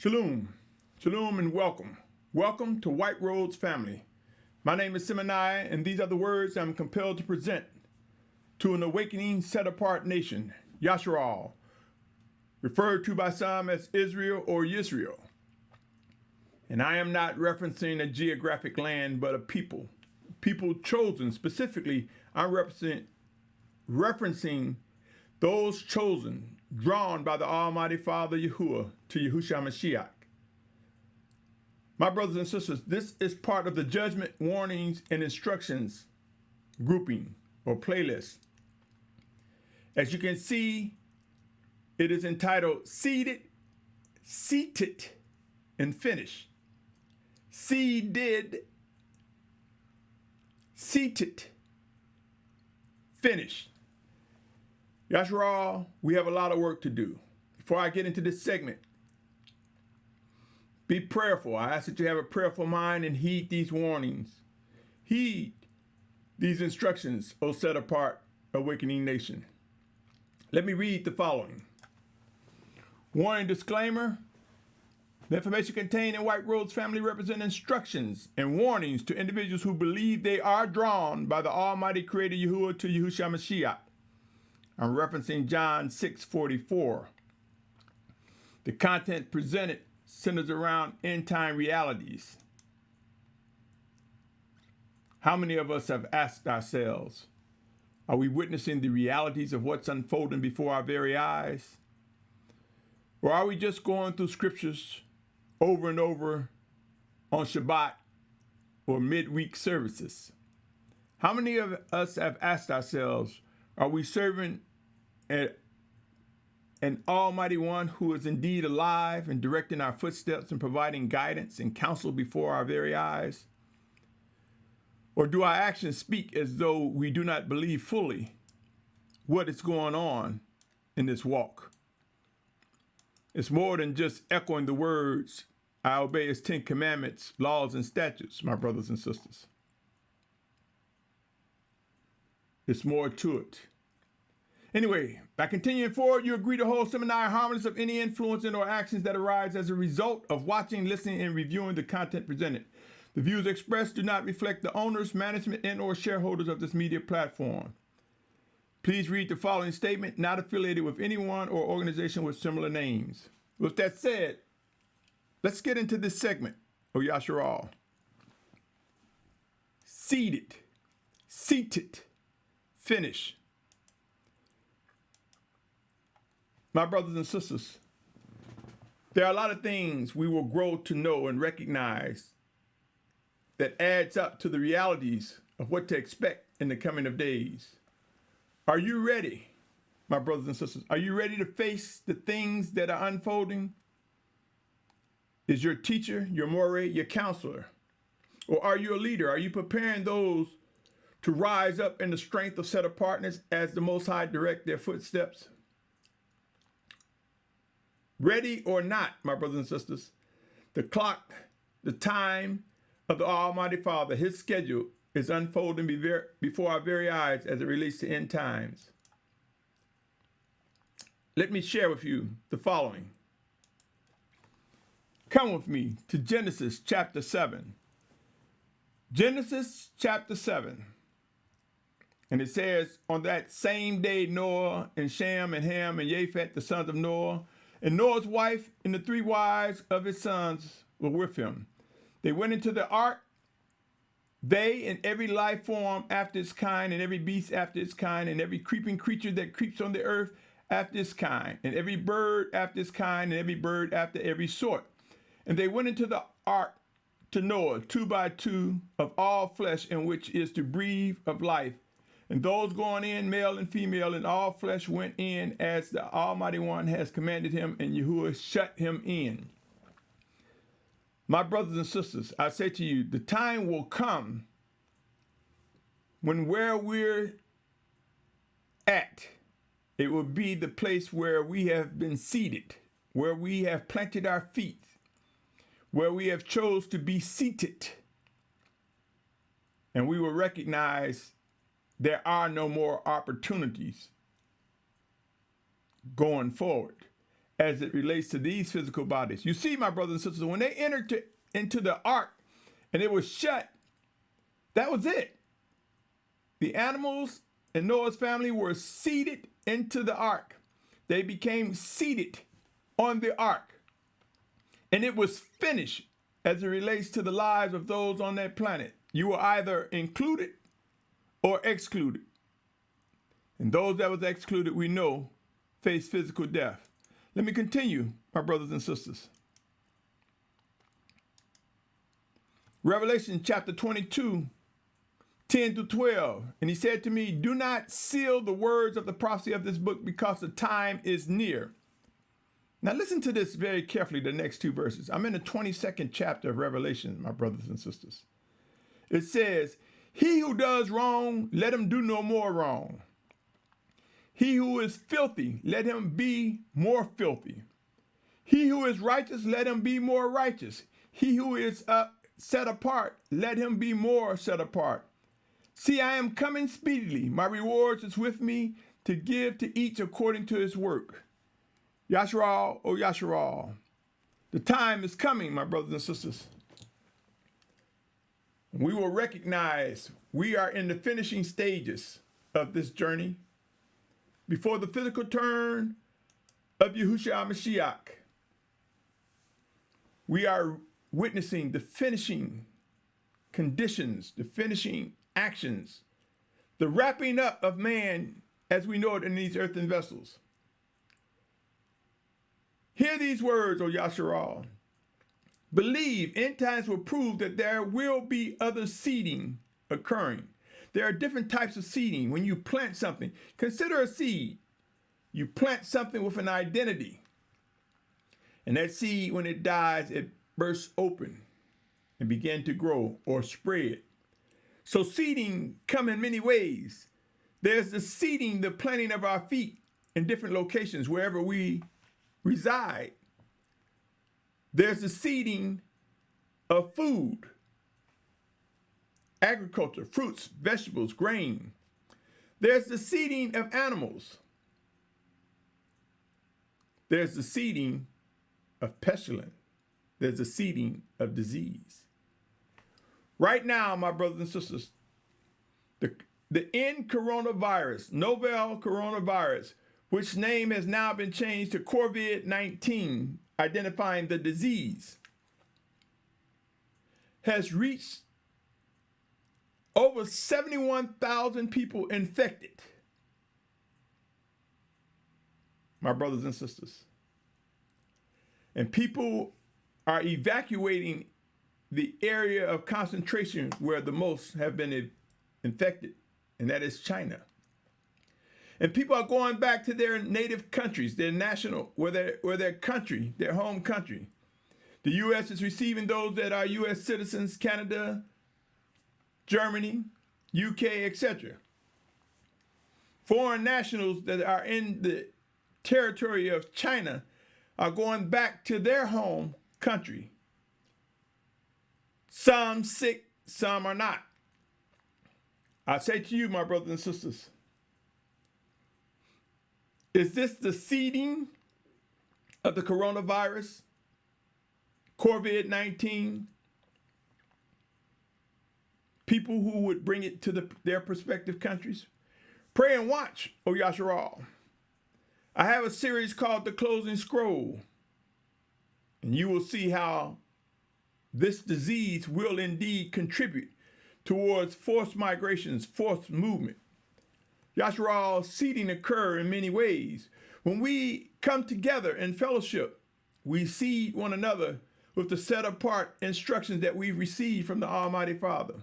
Shalom, shalom, and welcome. Welcome to White Roads family. My name is Symmanayah, and these are the words I'm compelled to present to an awakening, set-apart nation, Yashar'al, referred to by some as Israel or Yisrael. And I am not referencing a geographic land, but a people chosen. Specifically, I'm referencing those chosen, drawn by the Almighty Father Yahuah to Yahusha Mashyach. My brothers and sisters, this is part of the judgment, warnings, and instructions grouping or playlist. As you can see, it is entitled Seated, and Finished. Seated, finished. Yashar'al, we have a lot of work to do. Before I get into this segment, be prayerful. I ask that you have a prayerful mind and heed these warnings. Heed these instructions, O set apart, awakening nation. Let me read the following. Warning disclaimer. The information contained in White Roads family represent instructions and warnings to individuals who believe they are drawn by the Almighty Creator Yahuah to Yahusha Mashyach. I'm referencing John 6:44. The content presented centers around end-time realities. How many of us have asked ourselves, are we witnessing the realities of what's unfolding before our very eyes? Or are we just going through scriptures over and over on Shabbat or midweek services? How many of us have asked ourselves, are we serving an Almighty One who is indeed alive and directing our footsteps and providing guidance and counsel before our very eyes? Or do our actions speak as though we do not believe fully what is going on in this walk? It's more than just echoing the words, I obey his 10 commandments, laws, and statutes, my brothers and sisters. It's more to it. Anyway, by continuing forward, you agree to hold Symmanayah harmless of any influence and or actions that arise as a result of watching, listening, and reviewing the content presented. The views expressed do not reflect the owners, management, and or shareholders of this media platform. Please read the following statement, not affiliated with anyone or organization with similar names. With that said, let's get into this segment of Yashar'al. Seated, finish. My brothers and sisters, there are a lot of things we will grow to know and recognize that adds up to the realities of what to expect in the coming of days. Are you ready, my brothers and sisters? Are you ready to face the things that are unfolding? Is your teacher, your moray, your counselor? Or are you a leader? Are you preparing those to rise up in the strength of set apartness as the Most High direct their footsteps? Ready or not, my brothers and sisters, the clock, the time of the Almighty Father, his schedule is unfolding before our very eyes as it relates to end times. Let me share with you the following. Come with me to Genesis chapter 7. Genesis chapter 7. And it says, on that same day, Noah and Shem and Ham and Japheth, the sons of Noah, and Noah's wife and the 3 wives of his sons were with him. They went into the ark, they and every life form after its kind, and every beast after its kind, and every creeping creature that creeps on the earth after its kind, and every bird after its kind, and every bird after every sort. And they went into the ark to Noah, 2 by 2, of all flesh, in which is to breathe of life. And those going in, male and female, and all flesh went in as the Almighty One has commanded him, and Yahuwah shut him in. My brothers and sisters, I say to you, the time will come when where we're at, it will be the place where we have been seated, where we have planted our feet, where we have chose to be seated. And we will recognize there are no more opportunities going forward as it relates to these physical bodies. You see, my brothers and sisters, when they entered into the ark and it was shut, that was it. The animals in Noah's family were seated into the ark. They became seated on the ark. And it was finished as it relates to the lives of those on that planet. You were either included or excluded. And those that was excluded, we know, face physical death. Let me continue, my brothers and sisters. Revelation chapter 22, 10 to 12. And he said to me, do not seal the words of the prophecy of this book, because the time is near. Now listen to this very carefully, the next two verses. I'm in the 22nd chapter of Revelation, my brothers and sisters. It says, he who does wrong, let him do no more wrong. He who is filthy, let him be more filthy. He who is righteous, let him be more righteous. He who is set apart, let him be more set apart. See, I am coming speedily. My reward is with me to give to each according to his work. Yashar'al, O Yashar'al. The time is coming, my brothers and sisters. We will recognize we are in the finishing stages of this journey before the physical turn of Yahusha Mashyach. We are witnessing the finishing conditions, the finishing actions, the wrapping up of man as we know it in these earthen vessels. Hear these words, O Yashar'al. Believe, end times will prove that there will be other seeding occurring. There are different types of seeding. When you plant something, consider a seed. You plant something with an identity. And that seed, when it dies, it bursts open and begin to grow or spread. So seeding come in many ways. There's the seeding, the planting of our feet in different locations, wherever we reside. There's the seeding of food, agriculture, fruits, vegetables, grain. There's the seeding of animals. There's the seeding of pestilence. There's the seeding of disease. Right now, my brothers and sisters, the end coronavirus, novel coronavirus, which name has now been changed to COVID-19, identifying the disease, has reached over 71,000 people infected. My brothers and sisters. And people are evacuating the area of concentration where the most have been infected, and that is China. And people are going back to their native countries, their national, their country, their home country. The U.S. is receiving those that are U.S. citizens, Canada, Germany, U.K., etc. Foreign nationals that are in the territory of China are going back to their home country. Some sick, some are not. I say to you, my brothers and sisters, is this the seeding of the coronavirus, COVID-19? People who would bring it to their prospective countries? Pray and watch, O Yashar'al. I have a series called The Closing Scroll, and you will see how this disease will indeed contribute towards forced migrations, forced movement. Yashar'al, seeding occur in many ways. When we come together in fellowship, we seed one another with the set apart instructions that we've received from the Almighty Father.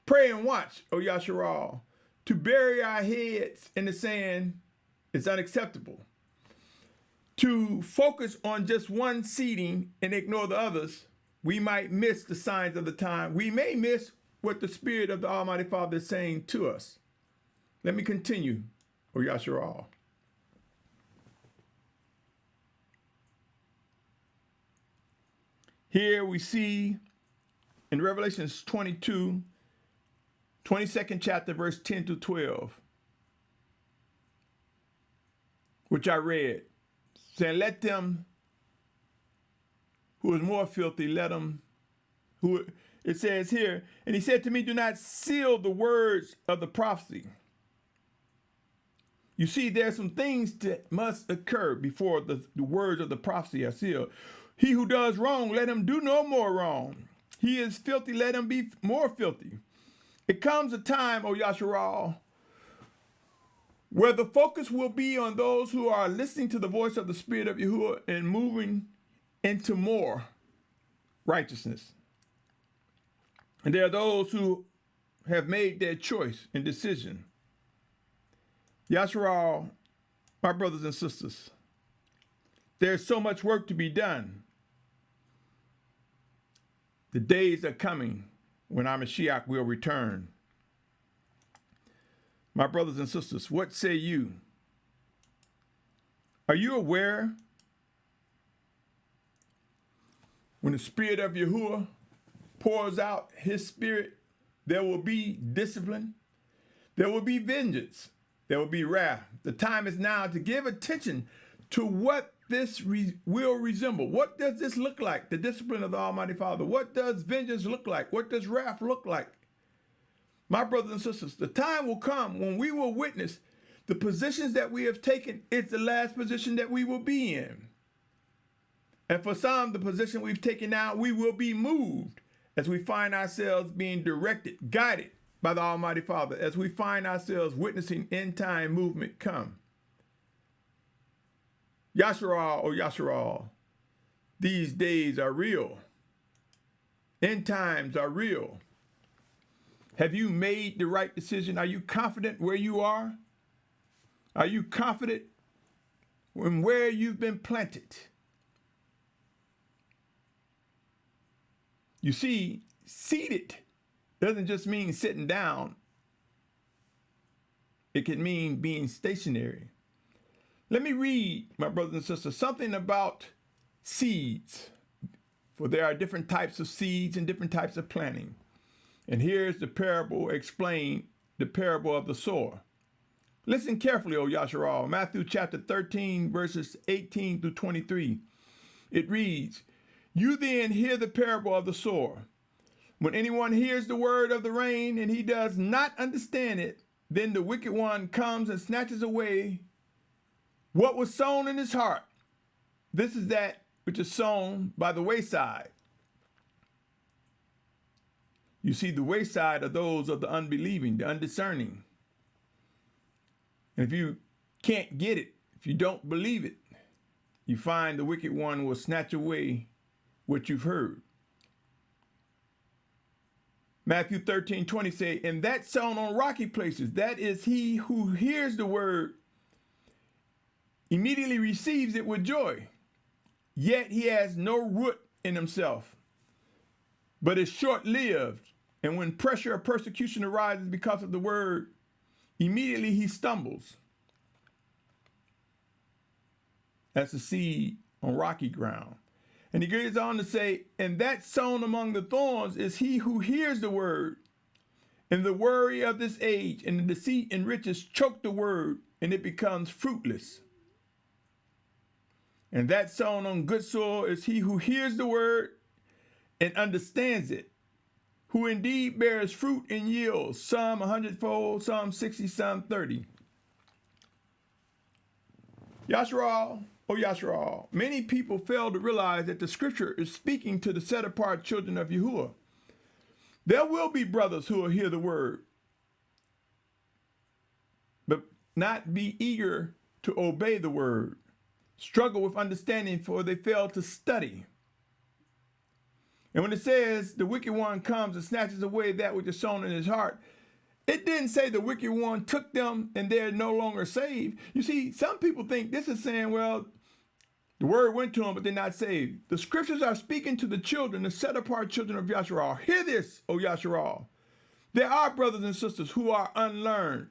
Pray and watch, O Yashar'al. To bury our heads in the sand is unacceptable. To focus on just one seeding and ignore the others, we might miss the signs of the time. We may miss what the Spirit of the Almighty Father is saying to us. Let me continue, O Yashar'al. Here we see in Revelation 22, 22nd chapter, verse 10 to 12, which I read saying, let them who is more filthy, let them who, it says here, and he said to me, do not seal the words of the prophecy. You see, there's some things that must occur before the words of the prophecy are sealed. He who does wrong, let him do no more wrong. He is filthy, let him be more filthy. It comes a time, O Yashar'al, where the focus will be on those who are listening to the voice of the Spirit of Yahuah and moving into more righteousness. And there are those who have made their choice and decision. Yashar'al, my brothers and sisters, there's so much work to be done. The days are coming when our Mashyach will return. My brothers and sisters, what say you? Are you aware when the Spirit of Yahuah pours out his Spirit, there will be discipline, there will be vengeance, there will be wrath. The time is now to give attention to what this will resemble. What does this look like? The discipline of the Almighty Father. What does vengeance look like? What does wrath look like? My brothers and sisters, the time will come when we will witness the positions that we have taken. It's the last position that we will be in. And for some, the position we've taken now, we will be moved as we find ourselves being directed, guided by the Almighty Father, as we find ourselves witnessing end time movement come. Yashar'al, oh Yashar'al, these days are real. End times are real. Have you made the right decision? Are you confident where you are? Are you confident in where you've been planted? You see, seated doesn't just mean sitting down. It can mean being stationary. Let me read, my brothers and sisters, something about seeds. For there are different types of seeds and different types of planting. And here's the parable explained, the parable of the sower. Listen carefully, O Yashar'al. Matthew chapter 13, verses 18 through 23. It reads, you then hear the parable of the sower. When anyone hears the word of the rain and he does not understand it, then the wicked one comes and snatches away what was sown in his heart. This is that which is sown by the wayside. You see, the wayside are those of the unbelieving, the undiscerning. And if you can't get it, if you don't believe it, you find the wicked one will snatch away what you've heard. Matthew 13:20 say, and that sown on rocky places, that is he who hears the word, immediately receives it with joy, yet he has no root in himself, but is short-lived. And when pressure or persecution arises because of the word, immediately he stumbles. That's a seed on rocky ground. And he goes on to say, and that sown among the thorns is he who hears the word, and the worry of this age and the deceit and riches choke the word, and it becomes fruitless. And that sown on good soil is he who hears the word and understands it, who indeed bears fruit and yields, some 100-fold, some 60, some 30. Yashar'al, oh Yashar'al, many people fail to realize that the scripture is speaking to the set-apart children of Yahuah. There will be brothers who will hear the word, but not be eager to obey the word, struggle with understanding, for they fail to study. And when it says the wicked one comes and snatches away that which is sown in his heart, it didn't say the wicked one took them and they're no longer saved. You see, some people think this is saying, well, the word went to them, but they're not saved. The scriptures are speaking to the children, the set-apart children of Yashar'al. Hear this, O Yashar'al. There are brothers and sisters who are unlearned.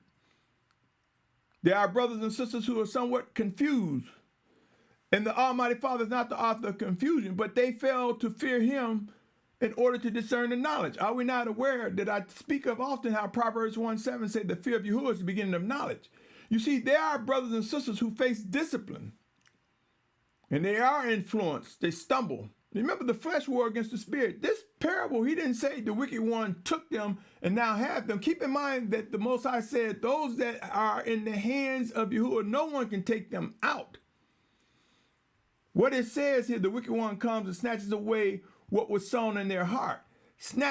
There are brothers and sisters who are somewhat confused. And the Almighty Father is not the author of confusion, but they fail to fear him in order to discern the knowledge. Are we not aware that I speak of often how Proverbs 1:7 say the fear of Yahuah is the beginning of knowledge? You see, there are brothers and sisters who face discipline. And they are influenced. They stumble. Remember, the flesh war against the spirit. This parable, he didn't say the wicked one took them and now have them. Keep in mind that the Most High said those that are in the hands of Yahuah, no one can take them out. What it says here, the wicked one comes and snatches away what was sown in their heart. And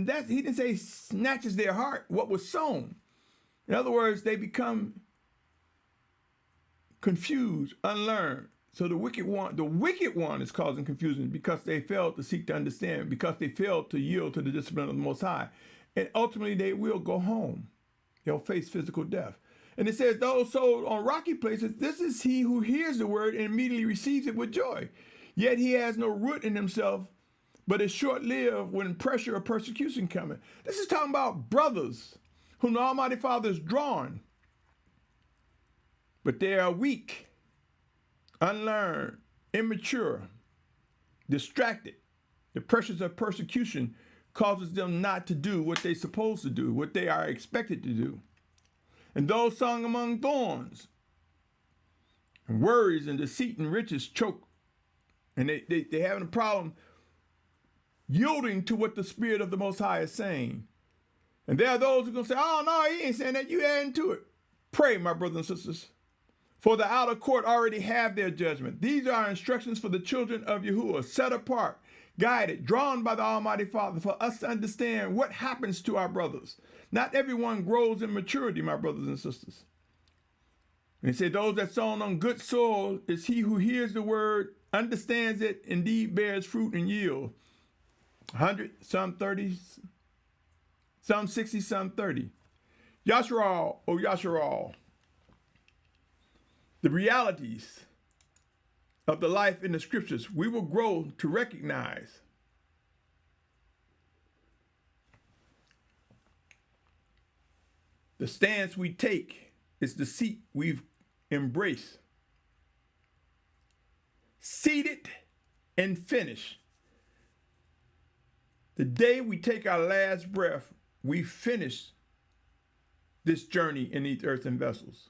that he didn't say snatches their heart, what was sown. In other words, they become confused, unlearned. So the wicked one is causing confusion because they failed to seek to understand, because they failed to yield to the discipline of the Most High. And ultimately they will go home. They'll face physical death. And it says, those sold on rocky places, this is he who hears the word and immediately receives it with joy. Yet he has no root in himself, but is short-lived when pressure or persecution coming. This is talking about brothers whom the Almighty Father is drawing. But they are weak, unlearned, immature, distracted. The pressures of persecution causes them not to do what they're supposed to do, what they are expected to do. And those sown among thorns, and worries and deceit and riches choke. And they having a problem yielding to what the Spirit of the Most High is saying. And there are those who are going to say, oh, no, he ain't saying that. You adding to it. Pray, my brothers and sisters. For the outer court already have their judgment. These are instructions for the children of Yahuah, set apart, guided, drawn by the Almighty Father, for us to understand what happens to our brothers. Not everyone grows in maturity, my brothers and sisters. And he said, those that sown on good soil is he who hears the word, understands it, indeed bears fruit and yield. 100, some 30, some 60, some 30. Yashar'al, O Yashar'al. The realities of the life in the scriptures, we will grow to recognize. The stance we take is the seat we've embraced. Seated and finished. The day we take our last breath, we finish this journey in these earthen vessels.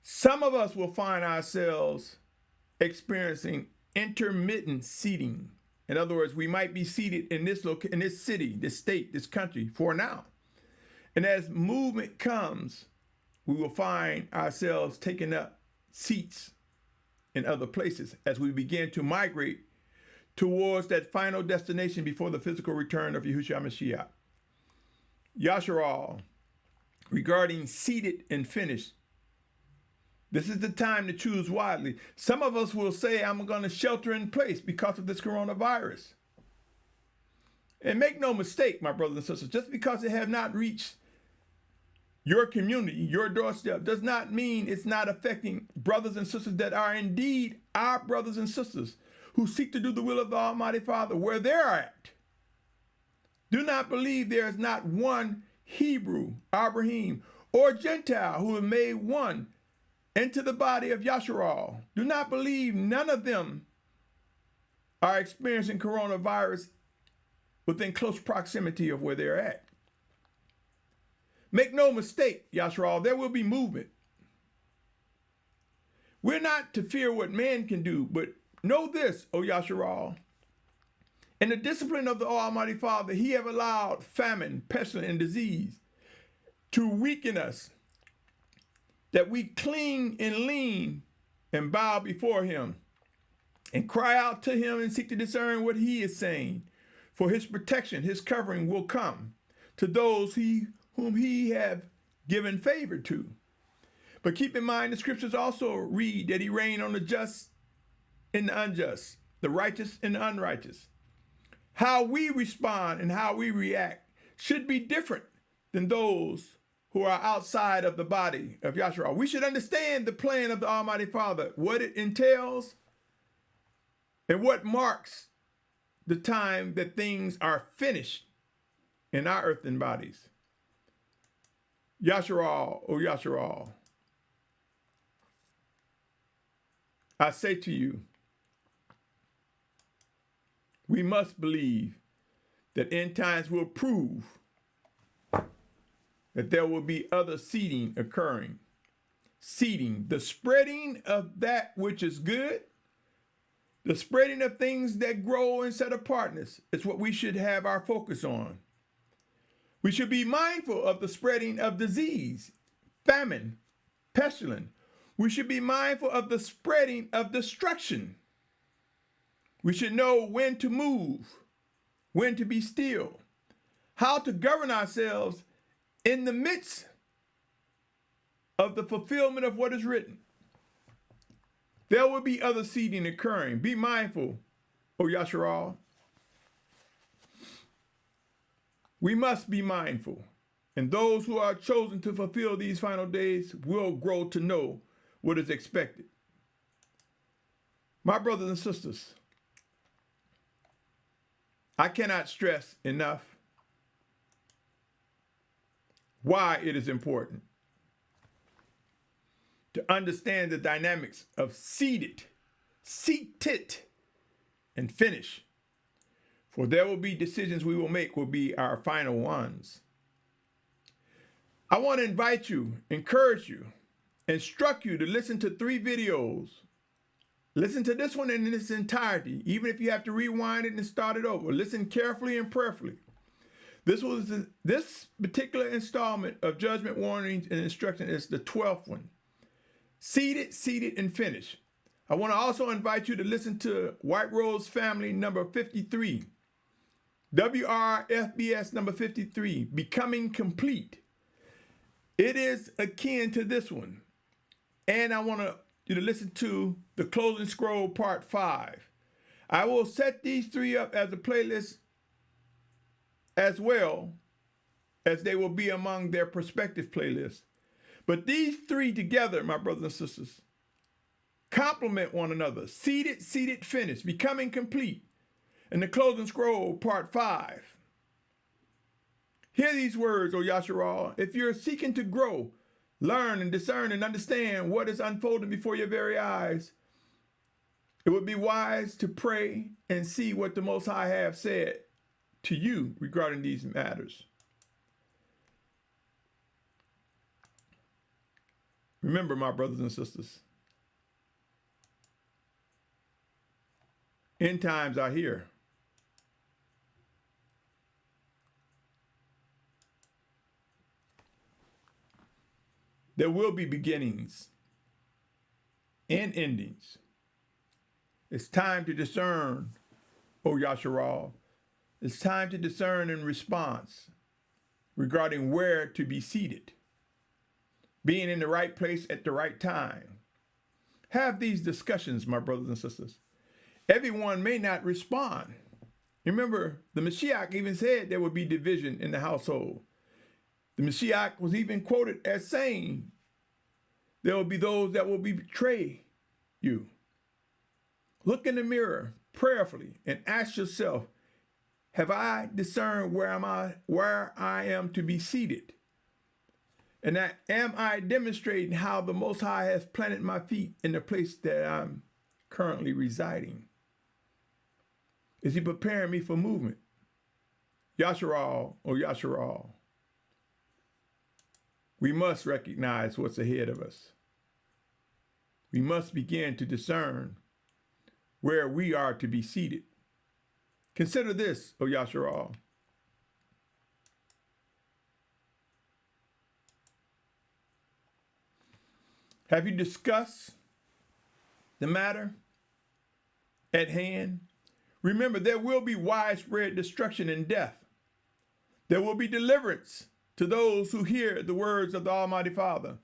Some of us will find ourselves experiencing intermittent seating. In other words, we might be seated in this city, this state, this country for now. And as movement comes, we will find ourselves taking up seats in other places as we begin to migrate towards that final destination before the physical return of Yahusha Mashyach. Yashar'al, regarding seated and finished, this is the time to choose wisely. Some of us will say, I'm going to shelter in place because of this coronavirus. And make no mistake, my brothers and sisters, just because it have not reached your community, your doorstep, does not mean it's not affecting brothers and sisters that are indeed our brothers and sisters who seek to do the will of the Almighty Father where they're at. Do not believe there is not one Hebrew, Abrahym, or Gentile who have made one into the body of Yashar'al. Do not believe none of them are experiencing coronavirus within close proximity of where they're at. Make no mistake, Yashar'al, there will be movement. We're not to fear what man can do, but know this, O Yashar'al. In the discipline of the Almighty Father, he have allowed famine, pestilence, and disease to weaken us, that we cling and lean and bow before him and cry out to him and seek to discern what he is saying. For his protection, his covering will come to those whom he have given favor to. But keep in mind, the scriptures also read that he reigned on the just and the unjust, the righteous and the unrighteous. How we respond and how we react should be different than those who are outside of the body of Yashar'al. We should understand the plan of the Almighty Father, what it entails, and what marks the time that things are finished in our earthen bodies. Yashar'al, O Yashar'al, I say to you, we must believe that end times will prove that there will be other seeding occurring. seeding, the spreading of that which is good, the spreading of things that grow and set apartness is what we should have our focus on. We should be mindful of the spreading of disease, famine, pestilence. We should be mindful of the spreading of destruction. We should know when to move, when to be still, how to govern ourselves in the midst of the fulfillment of what is written. There will be other seeding occurring. Be mindful, O Yashar'al. We must be mindful, and those who are chosen to fulfill these final days will grow to know what is expected. My brothers and sisters, I cannot stress enough why it is important to understand the dynamics of seated, and finish. For there will be decisions we will make will be our final ones. I want to invite you, encourage you, instruct you to listen to 3 videos. Listen to this one in its entirety, even if you have to rewind it and start it over. Listen carefully and prayerfully. This particular installment of judgment, warnings, and instruction is the 12th one. Seated, and finish. I want to also invite you to listen to White Rose Family number 53. WRFBS number 53, Becoming Complete. It is akin to this one. And I want you to listen to the Closing Scroll Part 5. I will set these 3 up as a playlist as well as they will be among their prospective playlists. But these 3 together, my brothers and sisters, complement one another. Seated, finish, becoming complete. And the Closing Scroll, Part 5. Hear these words, O Yashar'al. If you're seeking to grow, learn and discern and understand what is unfolding before your very eyes, it would be wise to pray and see what the Most High have said to you regarding these matters. Remember, my brothers and sisters, end times are here. There will be beginnings and endings. It's time to discern, O Yashar'al. It's time to discern in response regarding where to be seated. Being in the right place at the right time. Have these discussions, my brothers and sisters. Everyone may not respond. Remember, the Mashyach even said there would be division in the household. The Mashyach was even quoted as saying, there will be those that will betray you. Look in the mirror prayerfully and ask yourself, have I discerned where I am to be seated? And am I demonstrating how the Most High has planted my feet in the place that I'm currently residing? Is he preparing me for movement? Yashar'al, O Yashar'al. We must recognize what's ahead of us. We must begin to discern where we are to be seated. Consider this, O Yashar'al. Have you discussed the matter at hand? Remember, there will be widespread destruction and death. There will be deliverance to those who hear the words of the Almighty Father.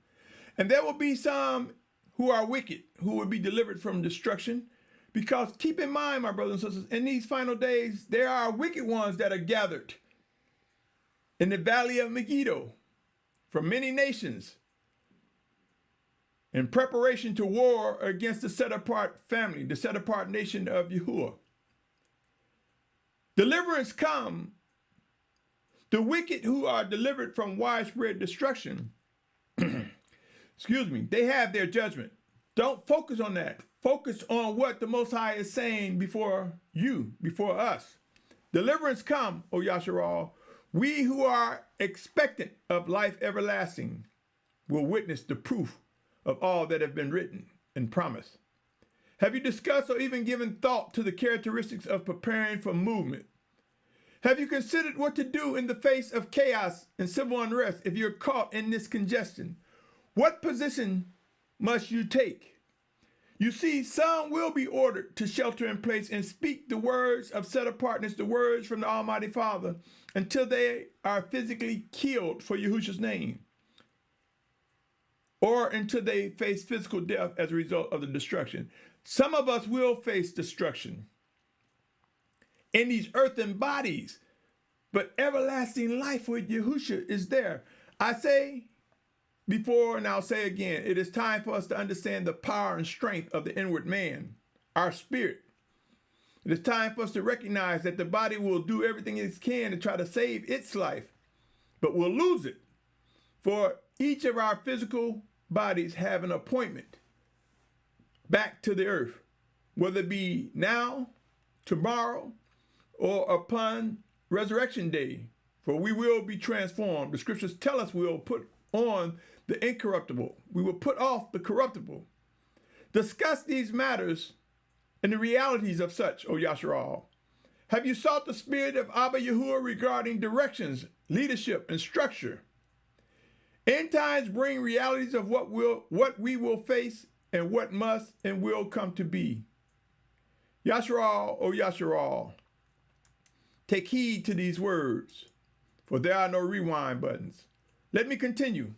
And there will be some who are wicked, who will be delivered from destruction. Because keep in mind, my brothers and sisters, in these final days, there are wicked ones that are gathered in the valley of Megiddo from many nations in preparation to war against the set-apart family, the set-apart nation of Yahuah. Deliverance come. The wicked who are delivered from widespread destruction, they have their judgment. Don't focus on that. Focus on what the Most High is saying before us. Deliverance come, O Yashar'al. We who are expectant of life everlasting will witness the proof of all that have been written and promised? Have you discussed or even given thought to the characteristics of preparing for movement? Have you considered what to do in the face of chaos and civil unrest if you're caught in this congestion? What position must you take? You see, some will be ordered to shelter in place and speak the words of set apartness, the words from the Almighty Father, until they are physically killed for Yahusha's name, or until they face physical death as a result of the destruction. Some of us will face destruction in these earthen bodies, but everlasting life with Yahusha is there. I say before, and I'll say again, it is time for us to understand the power and strength of the inward man, our spirit. It is time for us to recognize that the body will do everything it can to try to save its life, but will lose it. For each of our physical bodies have an appointment back to the earth, whether it be now, tomorrow, or upon resurrection day, for we will be transformed. The scriptures tell us we will put on the incorruptible. We will put off the corruptible. Discuss these matters and the realities of such, O Yashar'al. Have you sought the Spirit of Abba Yahuah regarding directions, leadership, and structure? End times bring realities of what we will face and what must and will come to be. Yashar'al, O Yashar'al, take heed to these words, for there are no rewind buttons. Let me continue.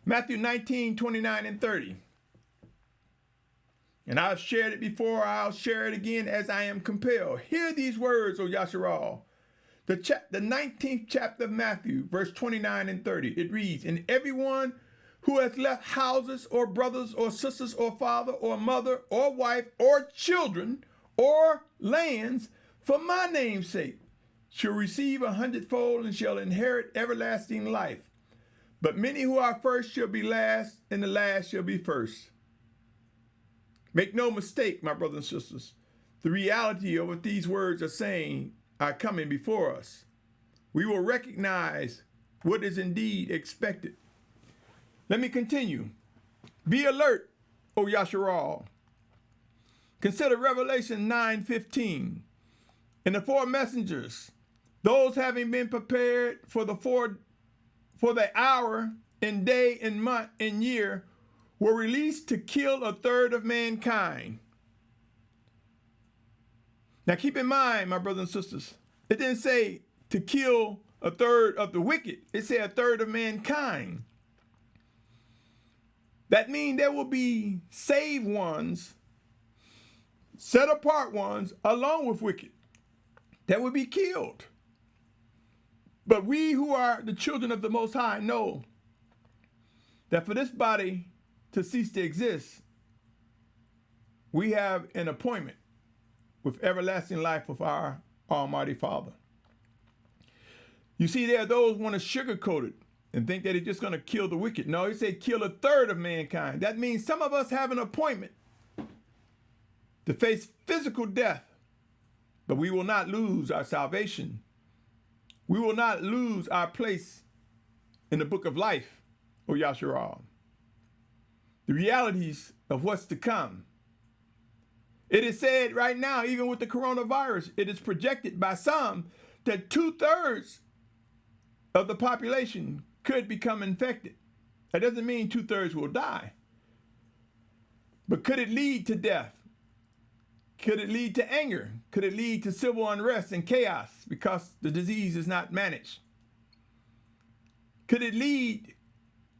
Matthew 19, 29 and 30. And I've shared it before, I'll share it again as I am compelled. Hear these words, O Yashar'al. The 19th chapter of Matthew, verse 29 and 30. It reads, and everyone who has left houses or brothers or sisters or father or mother or wife or children or lands for my name's sake shall receive 100-fold and shall inherit everlasting life. But many who are first shall be last, and the last shall be first. Make no mistake, my brothers and sisters, the reality of what these words are saying are coming before us. We will recognize what is indeed expected. Let me continue. Be alert, O Yashar'al. Consider Revelation 9:15. And the four messengers, those having been prepared for the hour and day and month and year, were released to kill a third of mankind. Now keep in mind, my brothers and sisters, it didn't say to kill a third of the wicked. It said a third of mankind. That means there will be saved ones, set apart ones, along with wicked, that will be killed. But we who are the children of the Most High know that for this body to cease to exist, we have an appointment with everlasting life with our Almighty Father. You see, there are those who want to sugarcoat it and think that it's just going to kill the wicked. No, he said kill a third of mankind. That means some of us have an appointment to face physical death, but we will not lose our salvation. We will not lose our place in the book of life, O Yashar'al. The realities of what's to come. It is said right now, even with the coronavirus, it is projected by some that 2/3 of the population could become infected. That doesn't mean 2/3 will die. But could it lead to death? Could it lead to anger? Could it lead to civil unrest and chaos because the disease is not managed? Could it lead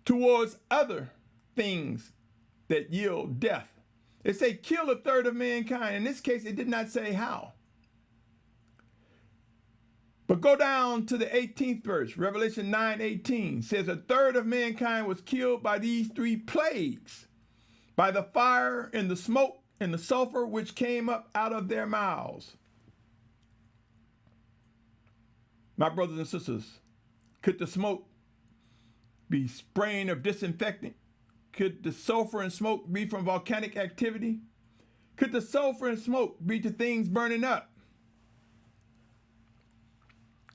towards other things that yield death? It say kill a third of mankind. In this case, it did not say how. But go down to the 18th verse. Revelation 9:18 says a third of mankind was killed by these three plagues, by the fire and the smoke and the sulfur which came up out of their mouths. My brothers and sisters, could the smoke be spraying of disinfectant? Could the sulfur and smoke be from volcanic activity? Could the sulfur and smoke be to things burning up?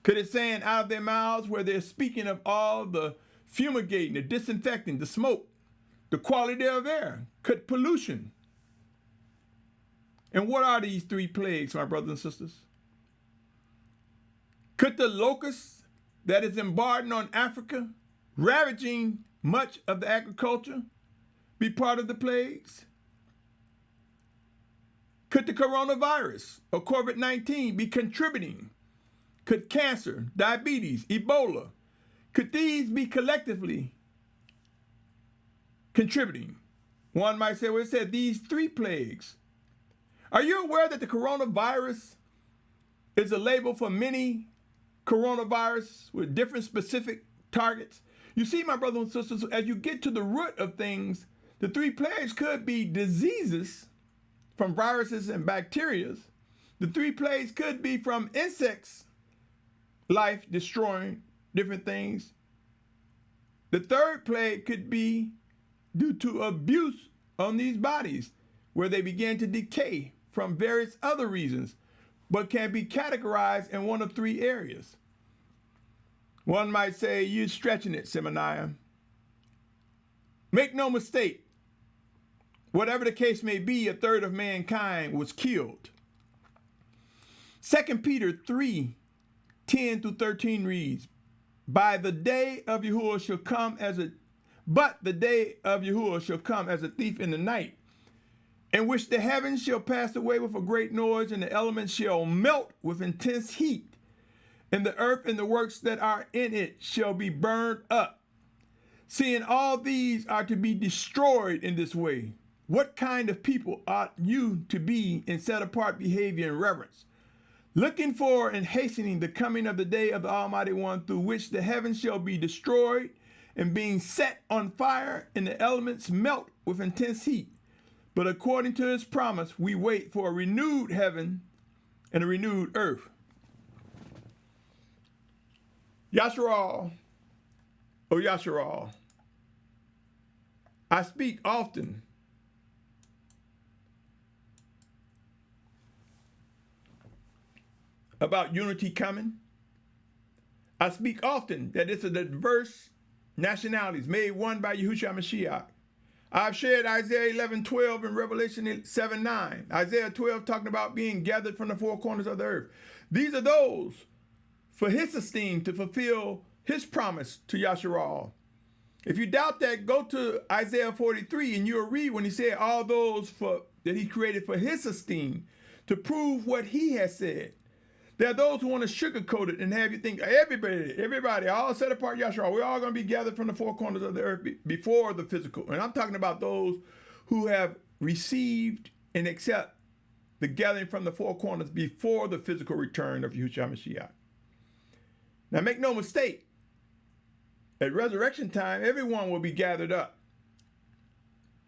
Could it saying out of their mouths where they're speaking of all the fumigating, the disinfecting, the smoke the quality of air? Could pollution? And what are these three plagues, my brothers and sisters? Could the locust that is embarking on Africa, ravaging much of the agriculture, be part of the plagues? Could the coronavirus or COVID-19 be contributing? Could cancer, diabetes, Ebola, could these be collectively contributing? One might say, well, it said these three plagues. Are you aware that the coronavirus is a label for many coronavirus with different specific targets? You see, my brothers and sisters, as you get to the root of things, the three plagues could be diseases from viruses and bacteria. The three plagues could be from insects, life destroying different things. The third plague could be due to abuse on these bodies, where they begin to decay from various other reasons, but can be categorized in one of three areas. One might say, you're stretching it, Symmanayah. Make no mistake, whatever the case may be, a third of mankind was killed. 2 Peter 3:10-13 reads, But the day of Yahuah shall come as a thief in the night, in which the heavens shall pass away with a great noise, and the elements shall melt with intense heat, and the earth and the works that are in it shall be burned up. Seeing all these are to be destroyed in this way, what kind of people ought you to be in set-apart behavior and reverence, looking for and hastening the coming of the day of the Almighty One, through which the heavens shall be destroyed, and being set on fire, and the elements melt with intense heat. But according to his promise, we wait for a renewed heaven and a renewed earth. Yashar'al, O Yashar'al, I speak often about unity coming. I speak often that it's a diverse nationalities made one by Yahusha Mashyach. I've shared Isaiah 11:12 and Revelation 7:9. Isaiah 12 talking about being gathered from the four corners of the earth. These are those for his esteem to fulfill his promise to Yashar'al. If you doubt that, go to Isaiah 43 and you'll read when he said all those that he created for his esteem to prove what he has said. There are those who want to sugarcoat it and have you think everybody, all set apart Yashar'al, we're all going to be gathered from the four corners of the earth before the physical. And I'm talking about those who have received and accept the gathering from the four corners before the physical return of Yahushua Mashiach. Now make no mistake, at resurrection time, everyone will be gathered up.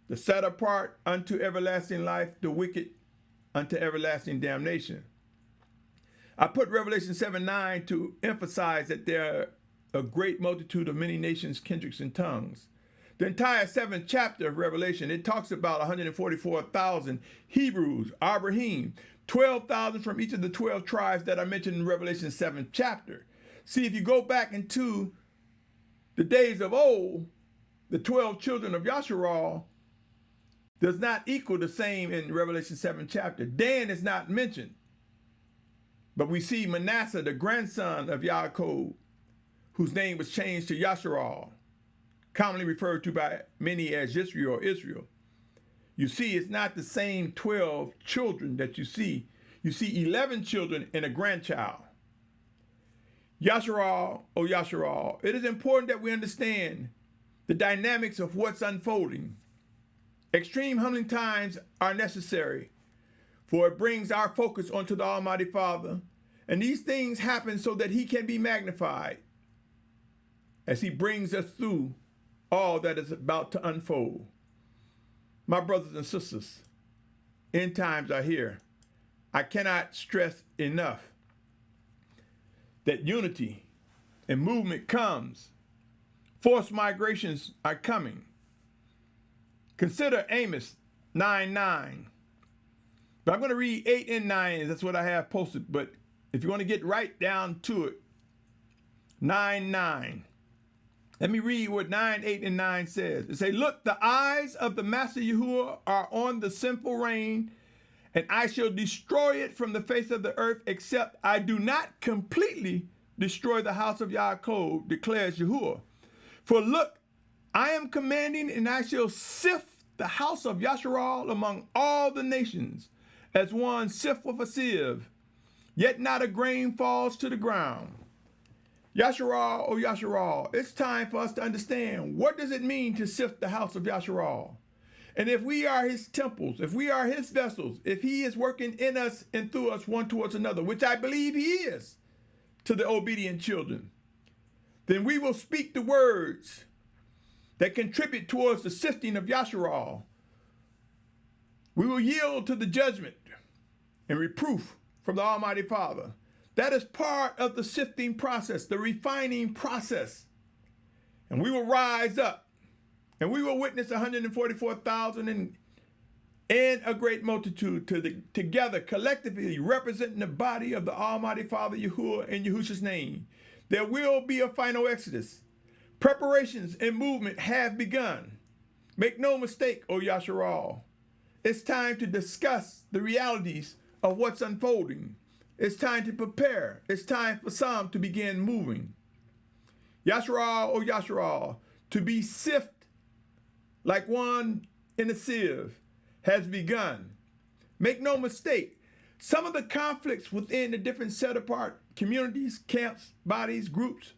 The set apart unto everlasting life, the wicked unto everlasting damnation. I put Revelation 7:9 to emphasize that there are a great multitude of many nations, kindreds, and tongues. The entire 7th chapter of Revelation, it talks about 144,000 Hebrews, Abrahym, 12,000 from each of the 12 tribes that are mentioned in Revelation 7th chapter. See, if you go back into the days of old, the 12 children of Yashar'al does not equal the same in Revelation 7th chapter. Dan is not mentioned. But we see Manasseh, the grandson of Yaakov, whose name was changed to Yashar'al, commonly referred to by many as Yisrael or Israel. You see, it's not the same 12 children that you see. You see 11 children and a grandchild. Yashar'al, O Yashar'al, it is important that we understand the dynamics of what's unfolding. Extreme humbling times are necessary, for it brings our focus onto the Almighty Father, and these things happen so that he can be magnified as he brings us through all that is about to unfold. My brothers and sisters, end times are here. I cannot stress enough that unity and movement comes. Forced migrations are coming. Consider Amos 9:9. But I'm going to read 8 and 9. That's what I have posted. But if you want to get right down to it, 9:9. Let me read what 9, 8, and 9 says. It say, look, the eyes of the Master Yahuah are on the sinful reign, and I shall destroy it from the face of the earth, except I do not completely destroy the house of Yaakov, declares Yahuah. For look, I am commanding, and I shall sift the house of Yashar'al among all the nations, as one sift with a sieve, yet not a grain falls to the ground. Yashar'al, oh Yashar'al, it's time for us to understand, what does it mean to sift the house of Yashar'al? And if we are his temples, if we are his vessels, if he is working in us and through us one towards another, which I believe he is to the obedient children, then we will speak the words that contribute towards the sifting of Yashar'al. We will yield to the judgment and reproof from the Almighty Father. That is part of the sifting process, the refining process. And we will rise up, and we will witness 144,000 and a great multitude together, collectively representing the body of the Almighty Father Yahuah in Yahusha's name. There will be a final exodus. Preparations and movement have begun. Make no mistake, O Yashar'al. It's time to discuss the realities of what's unfolding. It's time to prepare. It's time for some to begin moving. Yashar'al, O Yashar'al, to be sifted like one in a sieve has begun. Make no mistake, some of the conflicts within the different set-apart communities, camps, bodies, groups,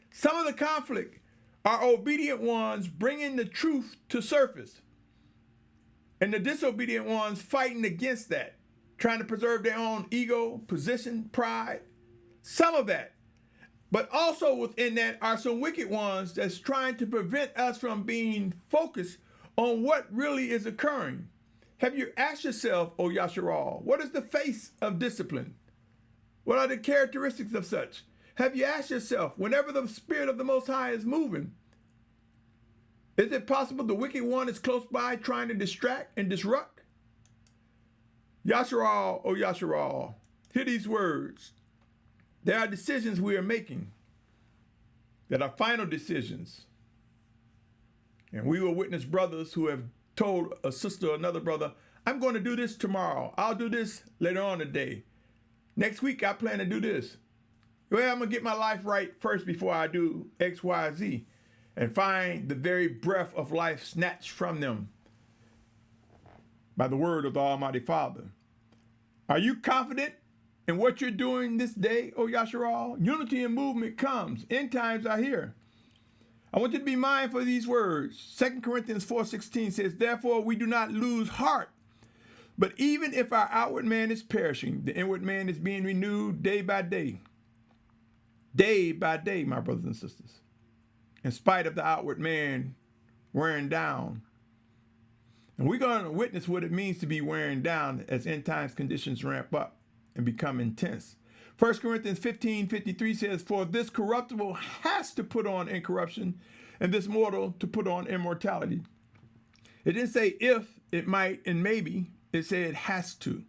some of the conflict are obedient ones bringing the truth to surface, and the disobedient ones fighting against that, trying to preserve their own ego, position, pride, some of that. But also within that are some wicked ones that's trying to prevent us from being focused on what really is occurring. Have you asked yourself, O Yashar'al, what is the face of discipline? What are the characteristics of such? Have you asked yourself, whenever the Spirit of the Most High is moving, is it possible the wicked one is close by trying to distract and disrupt? Yashar'al, O Yashar'al, hear these words. There are decisions we are making that are final decisions. And we will witness brothers who have told a sister or another brother, I'm going to do this tomorrow. I'll do this later on today. Next week, I plan to do this. Well, I'm going to get my life right first before I do X, Y, Z, and find the very breath of life snatched from them by the word of the Almighty Father. Are you confident in what you're doing this day, O Yashar'al? Unity and movement comes. End times are here. I want you to be mindful of these words. 2 Corinthians 4:16 says, therefore we do not lose heart. But even if our outward man is perishing, the inward man is being renewed day by day. Day by day, my brothers and sisters. In spite of the outward man wearing down. And we're going to witness what it means to be wearing down as end times conditions ramp up and become intense. 1 Corinthians 15:53 says, for this corruptible has to put on incorruption, and this mortal to put on immortality. It didn't say if, it might, and maybe. It said it has to.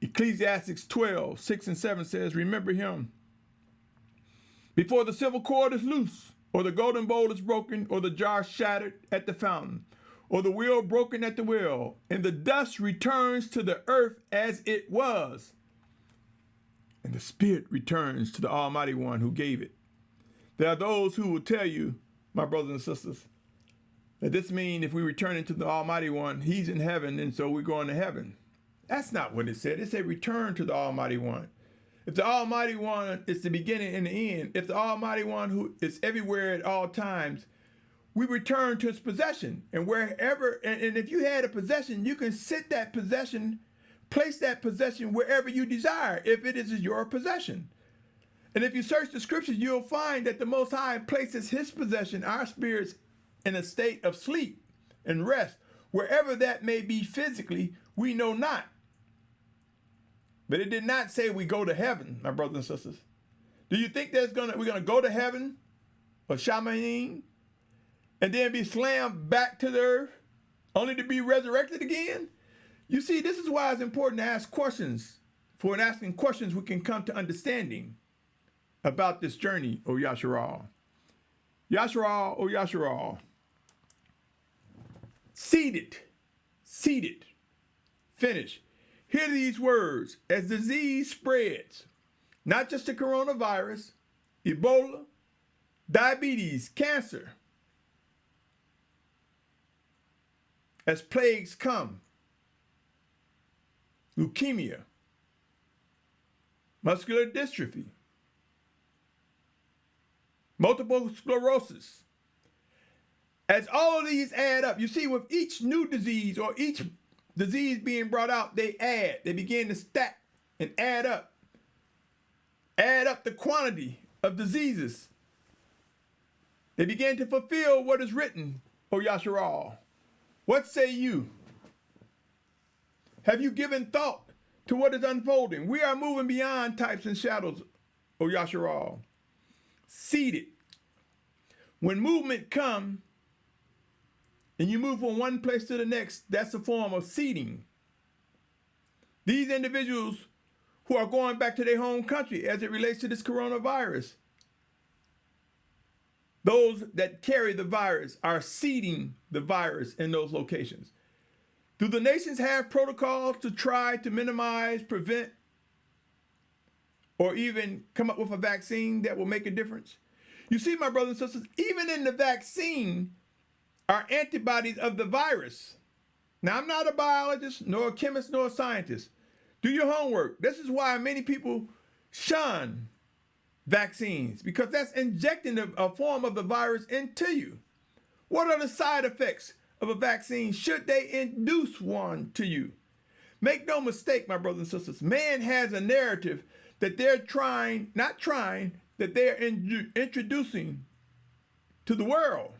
Ecclesiastes 12:6 and 7 says, remember him before the silver cord is loose, or the golden bowl is broken, or the jar shattered at the fountain, or the wheel broken at the wheel, and the dust returns to the earth as it was, and the spirit returns to the Almighty One who gave it. There are those who will tell you, my brothers and sisters, that this means if we return into the Almighty One, he's in heaven, and so we're going to heaven. That's not what it said. It said return to the Almighty One. If the Almighty One is the beginning and the end, if the Almighty One who is everywhere at all times, we return to his possession. And wherever, and if you had a possession, you can sit that possession, place that possession wherever you desire, if it is your possession. And if you search the scriptures, you'll find that the Most High places his possession, our spirits, in a state of sleep and rest. Wherever that may be physically, we know not. But it did not say we go to heaven, my brothers and sisters. Do you think we're gonna go to heaven, or Symmanayah, and then be slammed back to the earth, only to be resurrected again? You see, this is why it's important to ask questions. For in asking questions, we can come to understanding about this journey, O Yashar'al. Yashar'al, O Yashar'al. Seated, seated, finish. Hear these words. As disease spreads, not just the coronavirus, Ebola, diabetes, cancer, as plagues come, leukemia, muscular dystrophy, multiple sclerosis. As all of these add up, you see with each new disease or each disease being brought out, they begin to stack and add up the quantity of diseases. They begin to fulfill what is written, O Yashar'al. What say you? Have you given thought to what is unfolding? We are moving beyond types and shadows, O Yashar'al. Seated. When movement comes, and you move from one place to the next, that's a form of seeding. These individuals who are going back to their home country as it relates to this coronavirus, those that carry the virus are seeding the virus in those locations. Do the nations have protocols to try to minimize, prevent, or even come up with a vaccine that will make a difference? You see, my brothers and sisters, even in the vaccine, are antibodies of the virus. Now, I'm not a biologist, nor a chemist, nor a scientist. Do your homework. This is why many people shun vaccines, because that's injecting a form of the virus into you. What are the side effects of a vaccine should they induce one to you? Make no mistake, my brothers and sisters, man has a narrative that they're introducing to the world.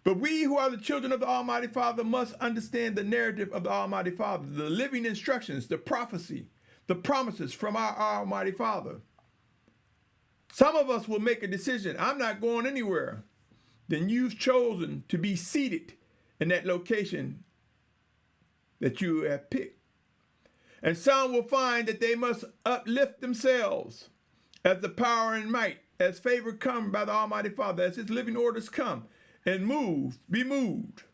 But we who are the children of the Almighty Father must understand the narrative of the Almighty Father, the living instructions, the prophecy, the promises from our Almighty Father. Some of us will make a decision, I'm not going anywhere. Then you've chosen to be seated in that location that you have picked. And some will find that they must uplift themselves as the power and might, as favor come by the Almighty Father, as his living orders come, and be moved.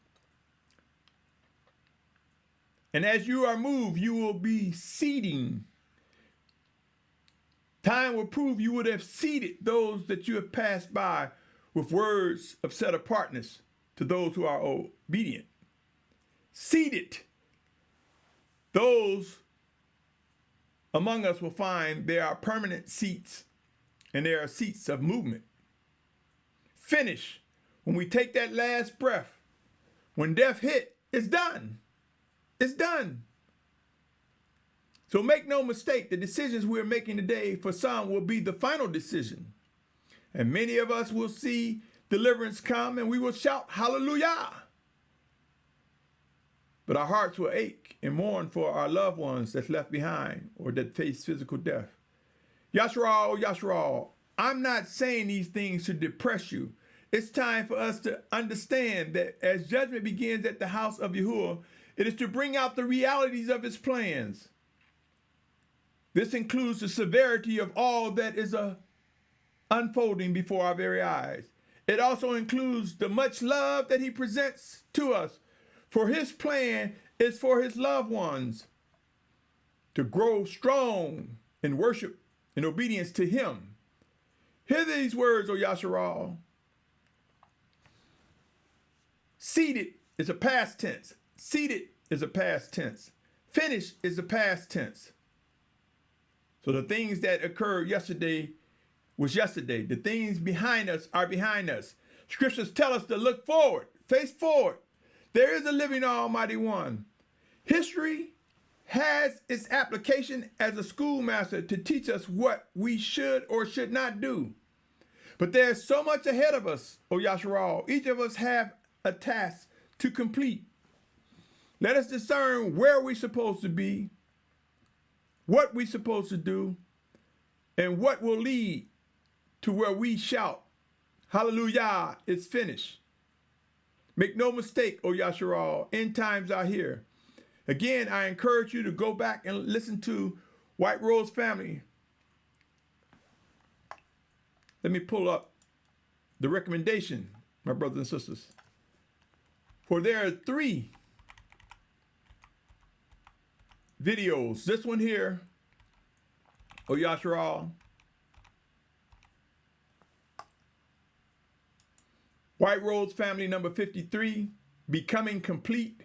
And as you are moved, you will be seeding. Time will prove you would have seeded those that you have passed by with words of set apartness to those who are obedient. Seated. Those among us will find there are permanent seats and there are seats of movement. Finish. When we take that last breath, when death hit, it's done. It's done. So make no mistake, the decisions we're making today for some will be the final decision. And many of us will see deliverance come and we will shout, hallelujah. But our hearts will ache and mourn for our loved ones that's left behind or that face physical death. Yashar'al, Yashar'al, I'm not saying these things to depress you. It's time for us to understand that as judgment begins at the house of Yahuah, it is to bring out the realities of his plans. This includes the severity of all that is unfolding before our very eyes. It also includes the much love that he presents to us, for his plan is for his loved ones to grow strong in worship and obedience to him. Hear these words, O Yashar'al. Seated is a past tense. Seated is a past tense. Finish is a past tense. So the things that occurred yesterday was yesterday. The things behind us are behind us. Scriptures tell us to look forward, face forward. There is a living Almighty One. History has its application as a schoolmaster to teach us what we should or should not do. But there's so much ahead of us, O Yashar'al. Each of us have a task to complete. Let us discern where we're supposed to be, what we're supposed to do, and what will lead to where we shout, hallelujah, it's finished. Make no mistake, O Yashar'al, end times are here. Again, I encourage you to go back and listen to White Rose Family. Let me pull up the recommendation, my brothers and sisters. For there are 3 videos. This one here, O Yashar'al, White Rose Family number 53, Becoming Complete,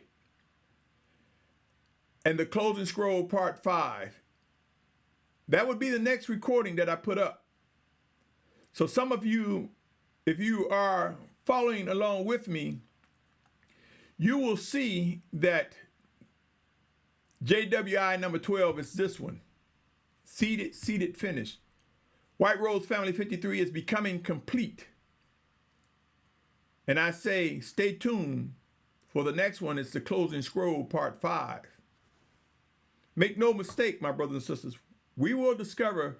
and the Closing Scroll Part 5. That would be the next recording that I put up. So some of you, if you are following along with me, you will see that JWI number 12 is this one. Seated, finished. White Rose Family 53 is Becoming Complete. And I say, stay tuned for the next one. It's the Closing Scroll Part 5. Make no mistake, my brothers and sisters, we will discover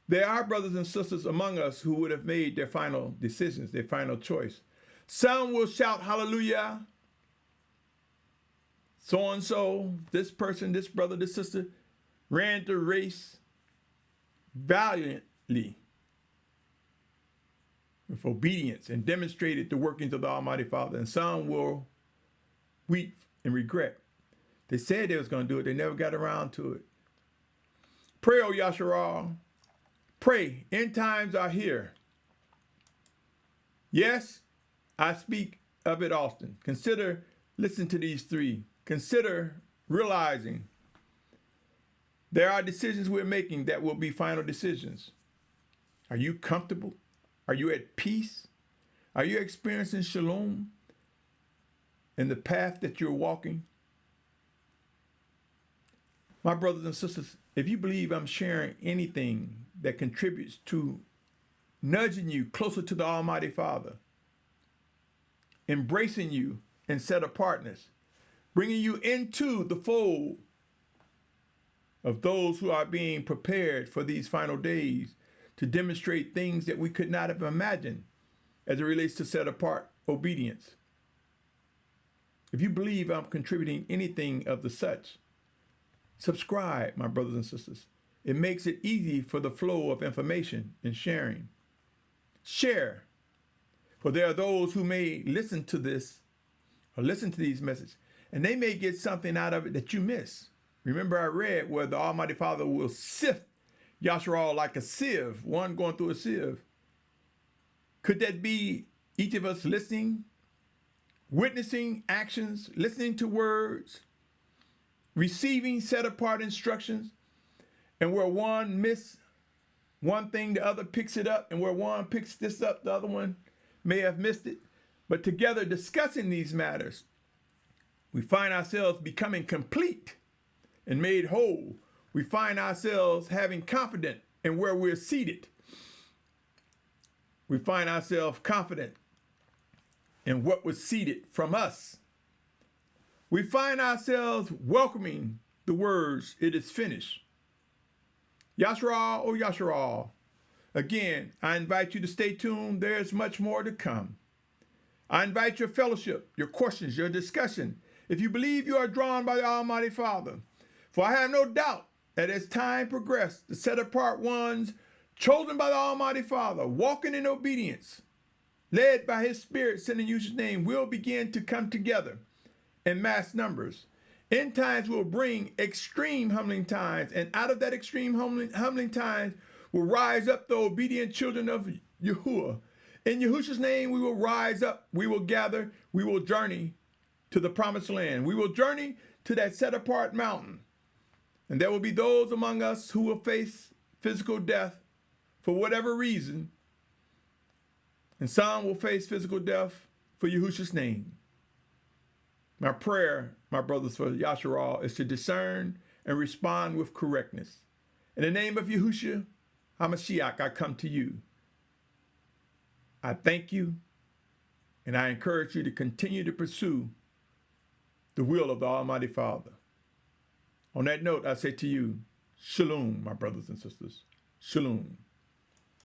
there are brothers and sisters among us who would have made their final decisions, their final choice. Some will shout hallelujah. So-and-so, this person, this brother, this sister, ran the race valiantly with obedience and demonstrated the workings of the Almighty Father. And some will weep and regret. They said they was going to do it. They never got around to it. Pray, O Yashar'al. Pray. End times are here. Yes, I speak of it often. Consider, listen to these 3. Consider realizing there are decisions we're making that will be final decisions. Are you comfortable? Are you at peace? Are you experiencing Shalum in the path that you're walking? My brothers and sisters, if you believe I'm sharing anything that contributes to nudging you closer to the Almighty Father, embracing you in set apartness, bringing you into the fold of those who are being prepared for these final days to demonstrate things that we could not have imagined as it relates to set apart obedience. If you believe I'm contributing anything of the such, subscribe, my brothers and sisters. It makes it easy for the flow of information and sharing. Share, for there are those who may listen to this or listen to these messages, and they may get something out of it that you miss. Remember, I read where the Almighty Father will sift Yashar'al like a sieve, one going through a sieve. Could that be each of us listening, witnessing actions, listening to words, receiving set-apart instructions, and where one miss one thing, the other picks it up, and where one picks this up, the other one may have missed it. But together discussing these matters, we find ourselves becoming complete and made whole. We find ourselves having confidence in where we're seated. We find ourselves confident in what was seated from us. We find ourselves welcoming the words, "It is finished." Yashar'al, O Yashar'al. Again, I invite you to stay tuned. There's much more to come. I invite your fellowship, your questions, your discussion. If you believe you are drawn by the Almighty Father, for I have no doubt that as time progressed, the set-apart ones chosen by the Almighty Father, walking in obedience, led by His Spirit, sent in Yahusha's name, will begin to come together in mass numbers. End times will bring extreme humbling times, and out of that extreme humbling times will rise up the obedient children of Yahuah. In Yahusha's name, we will rise up, we will gather, we will journey to the promised land. We will journey to that set-apart mountain. And there will be those among us who will face physical death for whatever reason. And some will face physical death for Yahusha's name. My prayer, my brothers, for Yashar'al is to discern and respond with correctness. In the name of Yahusha, Mashyach, I come to you. I thank you, and I encourage you to continue to pursue the will of the Almighty Father. On that note, I say to you, Shalom, my brothers and sisters. Shalom.